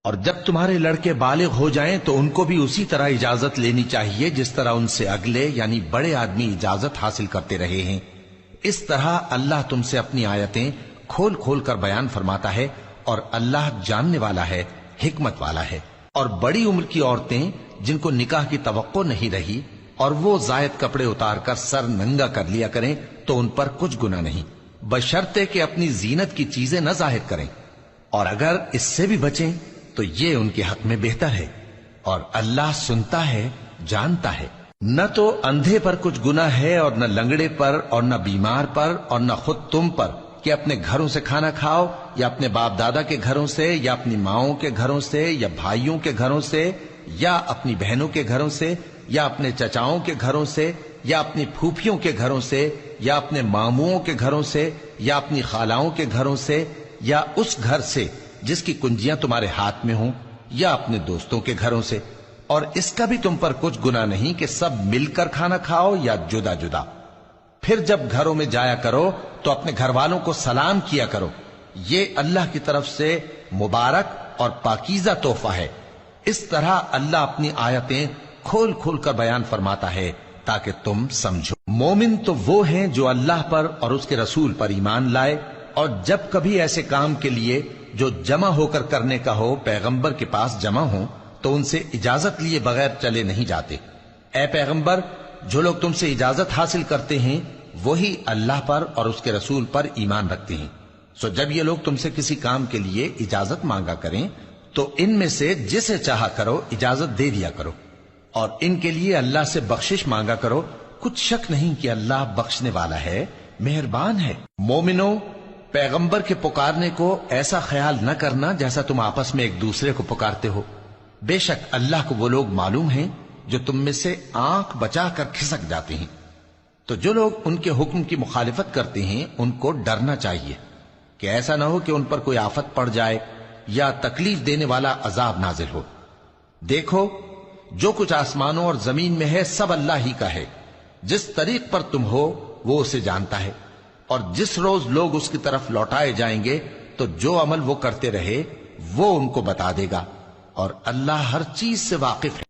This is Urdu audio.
اور جب تمہارے لڑکے بالغ ہو جائیں تو ان کو بھی اسی طرح اجازت لینی چاہیے جس طرح ان سے اگلے یعنی بڑے آدمی اجازت حاصل کرتے رہے ہیں۔ اس طرح اللہ تم سے اپنی آیتیں کھول کھول کر بیان فرماتا ہے، اور اللہ جاننے والا ہے، حکمت والا ہے۔ اور بڑی عمر کی عورتیں جن کو نکاح کی توقع نہیں رہی اور وہ زائد کپڑے اتار کر سر ننگا کر لیا کریں تو ان پر کچھ گناہ نہیں، بشرطے کہ اپنی زینت کی چیزیں نہ ظاہر کریں، اور اگر اس سے بھی بچیں تو یہ ان کے حق میں بہتر ہے، اور اللہ سنتا ہے، جانتا ہے۔ نہ تو اندھے پر کچھ گناہ ہے اور نہ لنگڑے پر اور نہ بیمار پر اور نہ خود تم پر کہ اپنے گھروں سے کھانا کھاؤ، یا اپنے باپ دادا کے گھروں سے، یا اپنی ماؤں کے گھروں سے، یا بھائیوں کے گھروں سے، یا اپنی بہنوں کے گھروں سے، یا اپنے چچاؤں کے گھروں سے، یا اپنی پھوپھیوں کے گھروں سے، یا اپنے ماموؤں کے گھروں سے، یا اپنی خالاؤں کے گھروں سے، یا اس گھر سے جس کی کنجیاں تمہارے ہاتھ میں ہوں، یا اپنے دوستوں کے گھروں سے۔ اور اس کا بھی تم پر کچھ گناہ نہیں کہ سب مل کر کھانا کھاؤ یا جدا جدا۔ پھر جب گھروں میں جایا کرو تو اپنے گھر والوں کو سلام کیا کرو، یہ اللہ کی طرف سے مبارک اور پاکیزہ تحفہ ہے۔ اس طرح اللہ اپنی آیتیں کھول کھول کر بیان فرماتا ہے تاکہ تم سمجھو۔ مومن تو وہ ہیں جو اللہ پر اور اس کے رسول پر ایمان لائے، اور جب کبھی ایسے کام کے لیے جو جمع ہو کر کرنے کا ہو پیغمبر کے پاس جمع ہوں تو ان سے اجازت لیے بغیر چلے نہیں جاتے۔ اے پیغمبر، جو لوگ تم سے اجازت حاصل کرتے ہیں وہی اللہ پر اور اس کے رسول پر ایمان رکھتے ہیں، سو جب یہ لوگ تم سے کسی کام کے لیے اجازت مانگا کریں تو ان میں سے جسے چاہا کرو اجازت دے دیا کرو، اور ان کے لیے اللہ سے بخشش مانگا کرو، کچھ شک نہیں کہ اللہ بخشنے والا ہے، مہربان ہے۔ مومنو، پیغمبر کے پکارنے کو ایسا خیال نہ کرنا جیسا تم آپس میں ایک دوسرے کو پکارتے ہو، بے شک اللہ کو وہ لوگ معلوم ہیں جو تم میں سے آنکھ بچا کر کھسک جاتے ہیں۔ تو جو لوگ ان کے حکم کی مخالفت کرتے ہیں ان کو ڈرنا چاہیے کہ ایسا نہ ہو کہ ان پر کوئی آفت پڑ جائے یا تکلیف دینے والا عذاب نازل ہو۔ دیکھو، جو کچھ آسمانوں اور زمین میں ہے سب اللہ ہی کا ہے، جس طریق پر تم ہو وہ اسے جانتا ہے، اور جس روز لوگ اس کی طرف لوٹائے جائیں گے تو جو عمل وہ کرتے رہے وہ ان کو بتا دے گا، اور اللہ ہر چیز سے واقف ہے۔